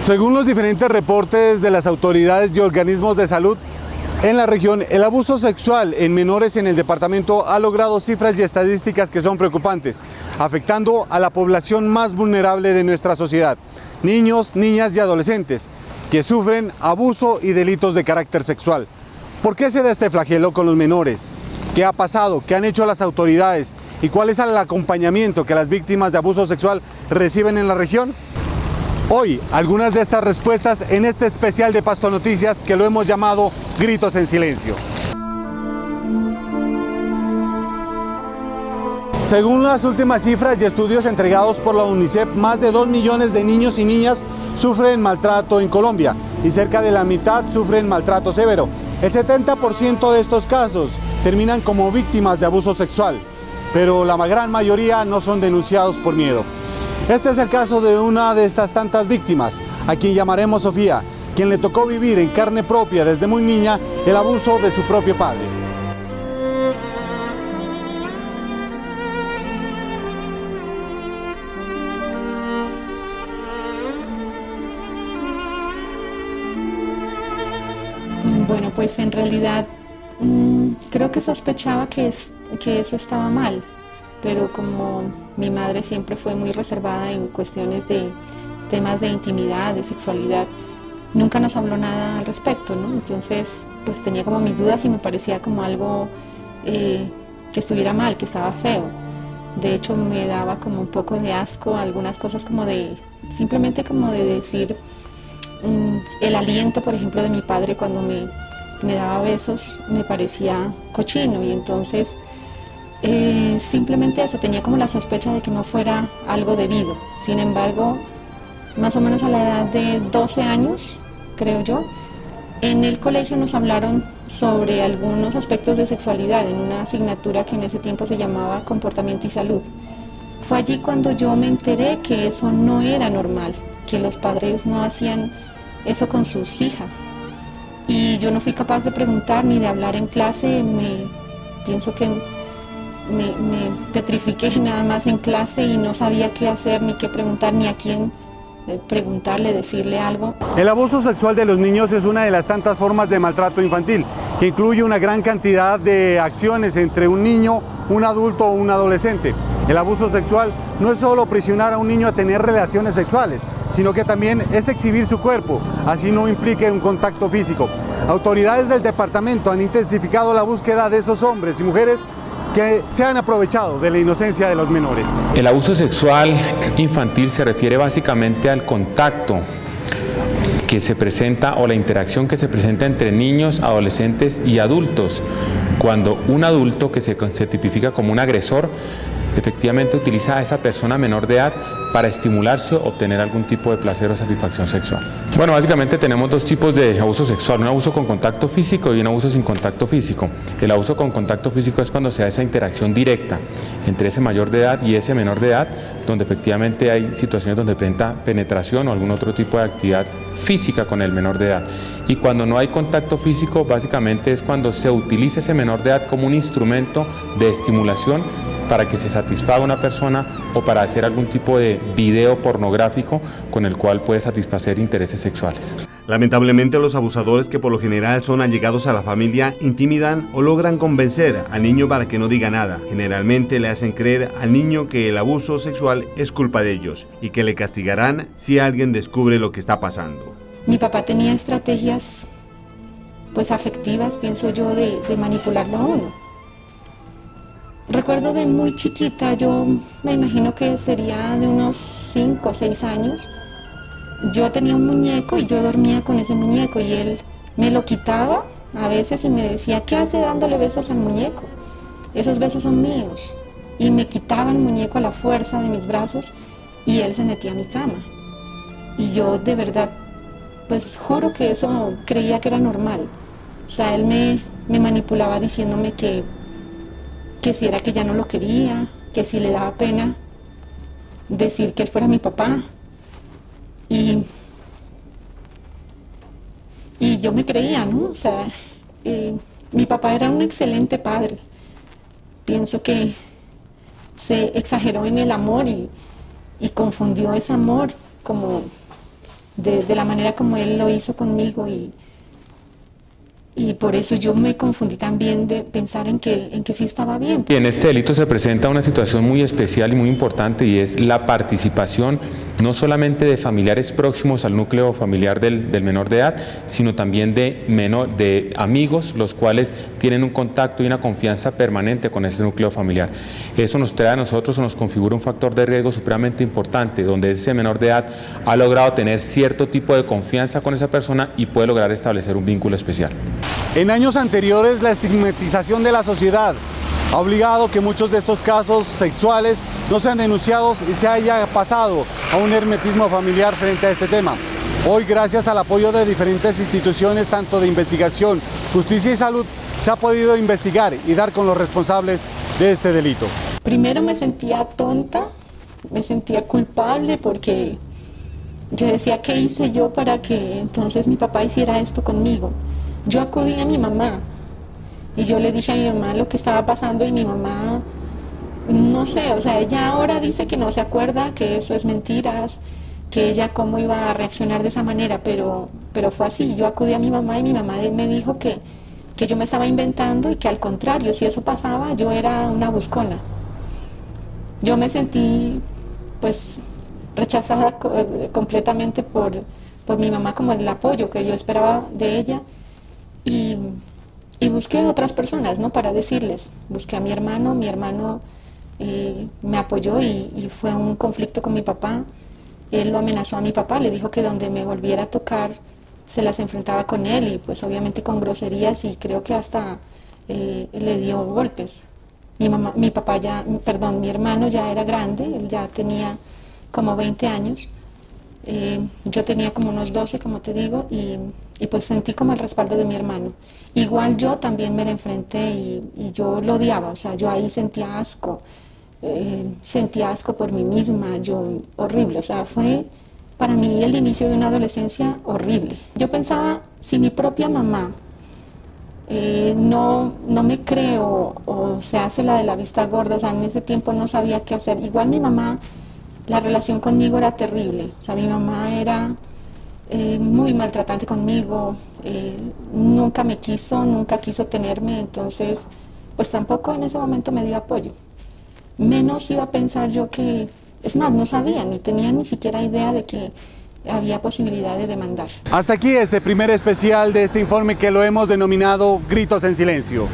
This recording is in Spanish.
Según los diferentes reportes de las autoridades y organismos de salud en la región, el abuso sexual en menores en el departamento ha logrado cifras y estadísticas que son preocupantes, afectando a la población más vulnerable de nuestra sociedad, niños, niñas y adolescentes, que sufren abuso y delitos de carácter sexual. ¿Por qué se da este flagelo con los menores? ¿Qué ha pasado? ¿Qué han hecho las autoridades? ¿Y cuál es el acompañamiento que las víctimas de abuso sexual reciben en la región? Hoy, algunas de estas respuestas en este especial de Pasto Noticias que lo hemos llamado Gritos en Silencio. Según las últimas cifras y estudios entregados por la UNICEF, más de 2 millones de niños y niñas sufren maltrato en Colombia y cerca de la mitad sufren maltrato severo. El 70% de estos casos terminan como víctimas de abuso sexual, pero la gran mayoría no son denunciados por miedo. Este es el caso de una de estas tantas víctimas, a quien llamaremos Sofía, quien le tocó vivir en carne propia desde muy niña el abuso de su propio padre. Bueno, pues en realidad creo que sospechaba que eso estaba mal, pero como mi madre siempre fue muy reservada en cuestiones de temas de intimidad, de sexualidad, nunca nos habló nada al respecto, ¿no? Entonces, pues tenía como mis dudas y me parecía como algo que estuviera mal, que estaba feo. De hecho, me daba como un poco de asco algunas cosas como de, simplemente como de decir, el aliento, por ejemplo, de mi padre cuando me daba besos, me parecía cochino y entonces simplemente eso, tenía como la sospecha de que no fuera algo debido. Sin embargo, más o menos a la edad de 12 años, creo yo, en el colegio nos hablaron sobre algunos aspectos de sexualidad en una asignatura que en ese tiempo se llamaba Comportamiento y Salud. Fue allí cuando yo me enteré que eso no era normal, que los padres no hacían eso con sus hijas. Y yo no fui capaz de preguntar ni de hablar en clase, pienso que me petrifiqué nada más en clase y no sabía qué hacer, ni qué preguntar, ni a quién preguntarle, decirle algo. El abuso sexual de los niños es una de las tantas formas de maltrato infantil, que incluye una gran cantidad de acciones entre un niño, un adulto o un adolescente. El abuso sexual no es solo presionar a un niño a tener relaciones sexuales, sino que también es exhibir su cuerpo, así no implique un contacto físico. Autoridades del departamento han intensificado la búsqueda de esos hombres y mujeres que se han aprovechado de la inocencia de los menores. El abuso sexual infantil se refiere básicamente al contacto que se presenta o la interacción que se presenta entre niños, adolescentes y adultos, cuando un adulto que se tipifica como un agresor efectivamente utiliza a esa persona menor de edad para estimularse o obtener algún tipo de placer o satisfacción sexual. Bueno, básicamente tenemos dos tipos de abuso sexual, un abuso con contacto físico y un abuso sin contacto físico. El abuso con contacto físico es cuando se da esa interacción directa entre ese mayor de edad y ese menor de edad, donde efectivamente hay situaciones donde presenta penetración o algún otro tipo de actividad física con el menor de edad. Y cuando no hay contacto físico, básicamente es cuando se utiliza ese menor de edad como un instrumento de estimulación para que se satisfaga una persona o para hacer algún tipo de video pornográfico con el cual puede satisfacer intereses sexuales. Lamentablemente, los abusadores, que por lo general son allegados a la familia, intimidan o logran convencer al niño para que no diga nada. Generalmente le hacen creer al niño que el abuso sexual es culpa de ellos y que le castigarán si alguien descubre lo que está pasando. Mi papá tenía estrategias pues afectivas, pienso yo, de manipularlo a uno. Recuerdo de muy chiquita, yo me imagino que sería de unos 5 o 6 años, yo tenía un muñeco y yo dormía con ese muñeco y él me lo quitaba a veces y me decía, ¿qué hace dándole besos al muñeco? Esos besos son míos. Y me quitaba el muñeco a la fuerza de mis brazos y él se metía a mi cama. Y yo de verdad, pues juro que eso creía que era normal. O sea, él me manipulaba diciéndome que si era que ya no lo quería, que si le daba pena decir que él fuera mi papá. Y yo me creía, ¿no? O sea, mi papá era un excelente padre. Pienso que se exageró en el amor y confundió ese amor como de la manera como él lo hizo conmigo y por eso yo me confundí también de pensar en que sí estaba bien. Y en este delito se presenta una situación muy especial y muy importante, y es la participación no solamente de familiares próximos al núcleo familiar del menor de edad, sino también de amigos, los cuales tienen un contacto y una confianza permanente con ese núcleo familiar. Eso nos trae a nosotros o nos configura un factor de riesgo supremamente importante, donde ese menor de edad ha logrado tener cierto tipo de confianza con esa persona y puede lograr establecer un vínculo especial. En años anteriores, la estigmatización de la sociedad ha obligado que muchos de estos casos sexuales no sean denunciados y se haya pasado a un hermetismo familiar frente a este tema. Hoy, gracias al apoyo de diferentes instituciones, tanto de investigación, justicia y salud, se ha podido investigar y dar con los responsables de este delito. Primero me sentía tonta, me sentía culpable porque yo decía, ¿qué hice yo para que entonces mi papá hiciera esto conmigo? Yo acudí a mi mamá y yo le dije a mi mamá lo que estaba pasando y mi mamá, no sé, o sea, ella ahora dice que no se acuerda, que eso es mentiras, que ella cómo iba a reaccionar de esa manera, pero fue así. Yo acudí a mi mamá y mi mamá me dijo que yo me estaba inventando y que al contrario, si eso pasaba, yo era una buscona. Yo me sentí pues rechazada completamente por mi mamá, como el apoyo que yo esperaba de ella. Y busqué otras personas, ¿no? Para decirles, busqué a mi hermano me apoyó y fue un conflicto con mi papá. Él lo amenazó a mi papá, le dijo que donde me volviera a tocar se las enfrentaba con él y pues obviamente con groserías y creo que hasta le dio golpes. Mi hermano ya era grande, él ya tenía como 20 años. Yo tenía como unos 12, como te digo, y pues sentí como el respaldo de mi hermano. Igual yo también me la enfrenté y yo lo odiaba, o sea, yo ahí sentía asco por mí misma, horrible, o sea, fue para mí el inicio de una adolescencia horrible. Yo pensaba, si mi propia mamá no me creo o se hace la de la vista gorda, o sea, en ese tiempo no sabía qué hacer, igual mi mamá, la relación conmigo era terrible, o sea, mi mamá era muy maltratante conmigo, nunca quiso tenerme, entonces pues tampoco en ese momento me dio apoyo. Menos iba a pensar yo que, es más, no sabía, ni tenía ni siquiera idea de que había posibilidad de demandar. Hasta aquí este primer especial de este informe que lo hemos denominado Gritos en Silencio.